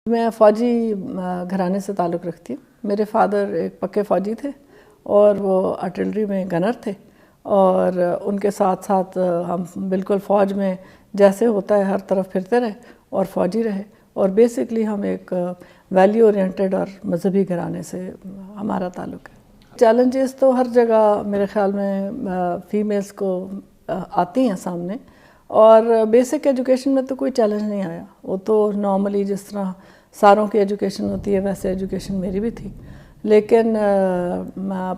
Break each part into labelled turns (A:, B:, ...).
A: میں فوجی گھرانے سے تعلق رکھتی ہوں. میرے فادر ایک پکے فوجی تھے اور وہ آرٹلری میں گنر تھے، اور ان کے ساتھ ساتھ ہم بالکل فوج میں جیسے ہوتا ہے ہر طرف پھرتے رہے اور فوجی رہے، اور بیسکلی ہم ایک ویلیو اورینٹڈ اور مذہبی گھرانے سے ہمارا تعلق ہے. چیلنجز تو ہر جگہ میرے خیال میں فیمیلز کو آتی ہیں سامنے، اور بیسک ایجوکیشن میں تو کوئی چیلنج نہیں آیا. وہ تو نارملی جس طرح ساروں کی ایجوکیشن ہوتی ہے ویسے ایجوکیشن میری بھی تھی، لیکن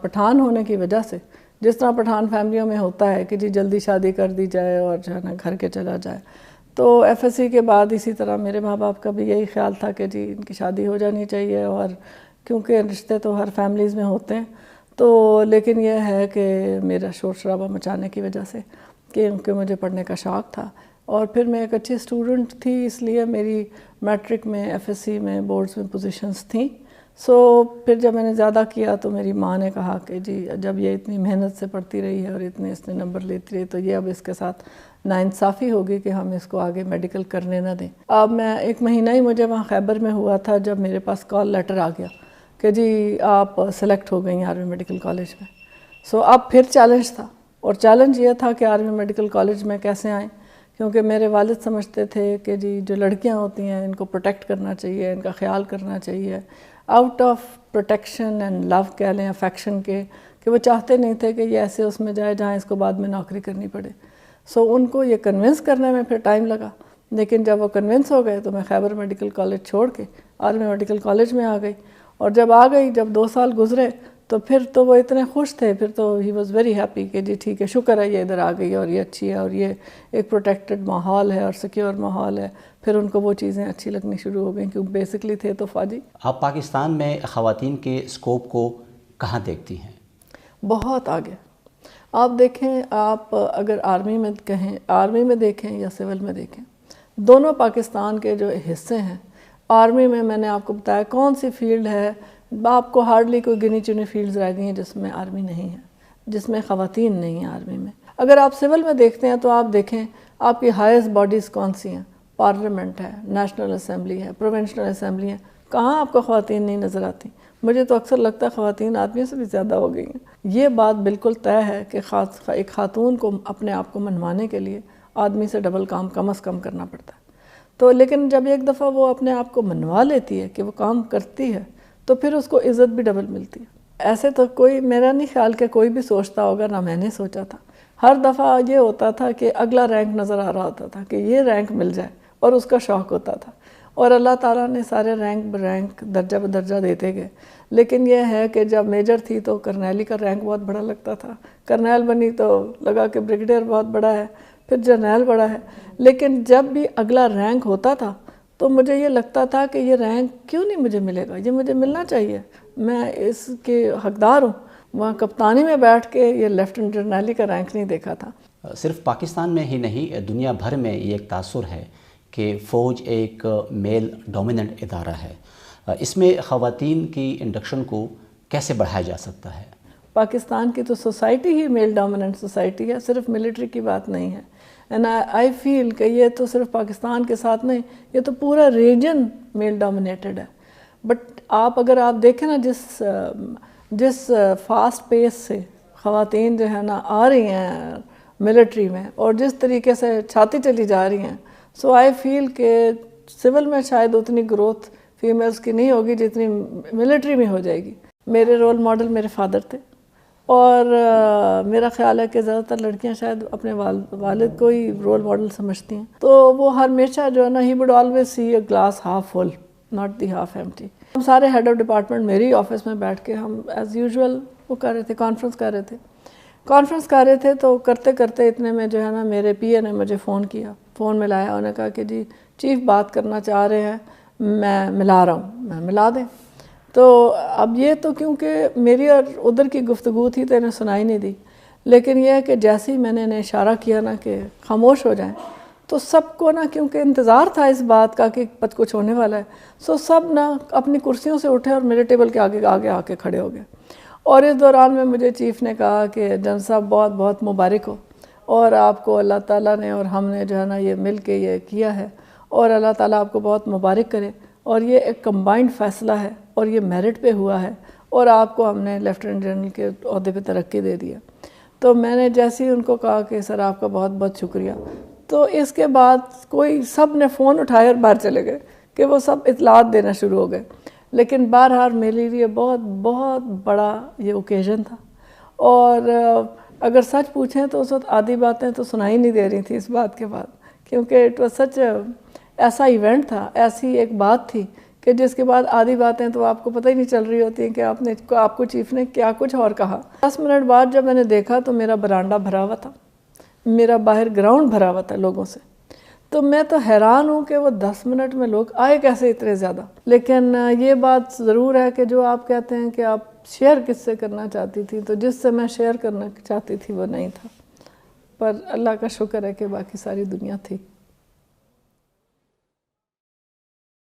A: پٹھان ہونے کی وجہ سے جس طرح پٹھان فیملیوں میں ہوتا ہے کہ جی جلدی شادی کر دی جائے اور جو ہے نا گھر کے چلا جائے، تو ایف ایس سی کے بعد اسی طرح میرے ماں باپ کا بھی یہی خیال تھا کہ جی ان کی شادی ہو جانی چاہیے، اور کیونکہ رشتے تو ہر فیملیز میں ہوتے ہیں. تو لیکن یہ ہے کہ میرا شور شرابہ مچانے کی وجہ سے کیونکہ مجھے پڑھنے کا شوق تھا، اور پھر میں ایک اچھی اسٹوڈنٹ تھی، اس لیے میری میٹرک میں ایف ایس سی میں بورڈز میں پوزیشنز تھیں. پھر جب میں نے زیادہ کیا تو میری ماں نے کہا کہ جی جب یہ اتنی محنت سے پڑھتی رہی ہے اور اتنے اس نے نمبر لیتی رہی تو یہ اب اس کے ساتھ ناانصافی ہوگی کہ ہم اس کو آگے میڈیکل کرنے نہ دیں. اب میں ایک مہینہ ہی مجھے وہاں خیبر میں ہوا تھا جب میرے پاس کال لیٹر آ گیا کہ جی آپ سلیکٹ ہو گئی آرمی میڈیکل کالج میں. اب پھر چیلنج تھا، اور چیلنج یہ تھا کہ آرمی میڈیکل کالج میں کیسے آئیں، کیونکہ میرے والد سمجھتے تھے کہ جی جو لڑکیاں ہوتی ہیں ان کو پروٹیکٹ کرنا چاہیے، ان کا خیال کرنا چاہیے، آؤٹ آف پروٹیکشن اینڈ لو کہہ لیں، افیکشن کے، کہ وہ چاہتے نہیں تھے کہ یہ ایسے اس میں جائے جہاں اس کو بعد میں نوکری کرنی پڑے. ان کو یہ کنونس کرنے میں پھر ٹائم لگا، لیکن جب وہ کنونس ہو گئے تو میں خیبر میڈیکل کالج چھوڑ کے آرمی میڈیکل کالج میں آ گئی. اور جب آ گئی، جب 2 سال گزرے تو پھر تو وہ اتنے خوش تھے، پھر تو ہی واز ویری ہیپی کہ جی ٹھیک ہے، شکر ہے یہ ادھر آ گئی اور یہ اچھی ہے اور یہ ایک پروٹیکٹڈ ماحول ہے اور سیکیور ماحول ہے. پھر ان کو وہ چیزیں اچھی لگنی شروع ہو گئیں کیونکہ بیسکلی تھے تو فوجی.
B: آپ پاکستان میں خواتین کے اسکوپ کو کہاں دیکھتی ہیں؟
A: بہت آگے. آپ دیکھیں، آپ اگر آرمی میں کہیں، آرمی میں دیکھیں یا سول میں دیکھیں، دونوں پاکستان کے جو حصے ہیں، آرمی میں نے آپ کو بتایا کون سی فیلڈ ہے، آپ کو ہارڈلی کوئی گنی چنی فیلڈز رہ گئی ہیں جس میں آرمی نہیں ہے، جس میں خواتین نہیں ہیں آرمی میں. اگر آپ سول میں دیکھتے ہیں تو آپ دیکھیں آپ کی ہائیسٹ باڈیز کون سی ہیں، پارلیمنٹ ہے، نیشنل اسمبلی ہے، پروونشنل اسمبلی ہے، کہاں آپ کو خواتین نہیں نظر آتی؟ مجھے تو اکثر لگتا ہے خواتین آدمیوں سے بھی زیادہ ہو گئی ہیں. یہ بات بالکل طے ہے کہ ایک خاتون کو اپنے آپ کو منوانے کے لیے آدمی سے ڈبل کام کم از کم کرنا پڑتا ہے. تو لیکن جب ایک دفعہ وہ اپنے آپ کو منوا لیتی ہے کہ وہ کام کرتی ہے تو پھر اس کو عزت بھی ڈبل ملتی ہے. ایسے تو کوئی، میرا نہیں خیال کہ کوئی بھی سوچتا ہوگا، نہ میں نے سوچا تھا. ہر دفعہ یہ ہوتا تھا کہ اگلا رینک نظر آ رہا ہوتا تھا کہ یہ رینک مل جائے، اور اس کا شوق ہوتا تھا. اور اللہ تعالیٰ نے سارے رینک برینک درجہ بدرجہ دیتے گئے. لیکن یہ ہے کہ جب میجر تھی تو کرنیلی کا رینک بہت بڑا لگتا تھا، کرنیل بنی تو لگا کہ بریگیڈیئر بہت بڑا ہے، پھر جرنیل بڑا ہے. لیکن جب بھی اگلا رینک ہوتا تھا تو مجھے یہ لگتا تھا کہ یہ رینک کیوں نہیں مجھے ملے گا، یہ مجھے ملنا چاہیے، میں اس کے حقدار ہوں. وہاں کپتانی میں بیٹھ کے یہ لیفٹنٹ جرنیلی کا رینک نہیں دیکھا تھا.
B: صرف پاکستان میں ہی نہیں، دنیا بھر میں یہ ایک تاثر ہے کہ فوج ایک میل ڈومیننٹ ادارہ ہے. اس میں خواتین کی انڈکشن کو کیسے بڑھایا جا سکتا ہے؟
A: پاکستان کی تو سوسائٹی ہی میل ڈومیننٹ سوسائٹی ہے، صرف ملٹری کی بات نہیں ہے. اینڈ آئی فیل کہ یہ تو صرف پاکستان کے ساتھ نہیں، یہ تو پورا ریجن میل ڈومینیٹڈ ہے. بٹ اگر آپ دیکھیں نا جس فاسٹ پیس سے خواتین جو ہے نا آ رہی ہیں ملٹری میں، اور جس طریقے سے چھاتی چلی جا رہی ہیں، آئی فیل کہ سول میں شاید اتنی گروتھ فیمیلز کی نہیں ہوگی جتنی ملٹری میں ہو جائے گی. میرے رول ماڈل میرے فادر تھے، اور میرا خیال ہے کہ زیادہ تر لڑکیاں شاید اپنے والد کو ہی رول ماڈل سمجھتی ہیں. تو وہ ہمیشہ جو ہے نا، he would always see a glass half full not the half empty. ہم سارے ہیڈ آف ڈپارٹمنٹ میری آفس میں بیٹھ کے ہم ایز یوزول وہ کر رہے تھے، کانفرنس کر رہے تھے. تو کرتے کرتے اتنے میں جو ہے نا میرے پی اے نے مجھے فون کیا، فون ملایا، انہوں نے کہا کہ جی چیف بات کرنا چاہ رہے ہیں، میں ملا رہا ہوں. میں ملا دیں. تو اب یہ تو کیونکہ میری اور ادھر کی گفتگو تھی تو انہیں سنائی نہیں دی، لیکن یہ ہے کہ جیسے ہی میں نے انہیں اشارہ کیا نا کہ خاموش ہو جائیں، تو سب کو نا، کیونکہ انتظار تھا اس بات کا کہ کچھ ہونے والا ہے، سب نا اپنی کرسیوں سے اٹھے اور میرے ٹیبل کے آگے آ کے کھڑے ہو گئے. اور اس دوران میں مجھے چیف نے کہا کہ جن صاحب بہت بہت مبارک ہو، اور آپ کو اللہ تعالیٰ نے اور ہم نے جو ہے نا یہ مل کے یہ کیا ہے، اور اللہ تعالیٰ آپ کو بہت مبارک کرے. اور یہ ایک کمبائنڈ فیصلہ ہے اور یہ میرٹ پہ ہوا ہے اور آپ کو ہم نے لیفٹیننٹ جنرل کے عہدے پہ ترقی دے دیا. تو میں نے جیسے ہی ان کو کہا کہ سر آپ کا بہت بہت شکریہ، تو اس کے بعد کوئی سب نے فون اٹھائے اور باہر چلے گئے کہ وہ سب اطلاعات دینا شروع ہو گئے. لیکن بہرحال میرے لیے بہت بہت بڑا یہ اوکیزن تھا. اور اگر سچ پوچھیں تو اس وقت آدھی باتیں تو سنائی نہیں دے رہی تھیں اس بات کے بعد، کیونکہ اٹ واز سچ ایسا ایونٹ تھا، ایسی ایک بات تھی کہ جس کے بعد آدھی باتیں تو آپ کو پتہ ہی نہیں چل رہی ہوتی ہیں کہ آپ کو چیف نے کیا کچھ اور کہا. 10 منٹ بعد جب میں نے دیکھا تو میرا برانڈا بھرا ہوا تھا، میرا باہر گراؤنڈ بھرا ہوا تھا لوگوں سے. تو میں تو حیران ہوں کہ وہ 10 منٹ میں لوگ آئے کیسے اتنے زیادہ. لیکن یہ بات ضرور ہے کہ جو آپ کہتے ہیں کہ آپ شیئر کس سے کرنا چاہتی تھی، تو جس سے میں شیئر کرنا چاہتی تھی وہ نہیں تھا، پر اللہ کا شکر ہے کہ باقی ساری دنیا تھی.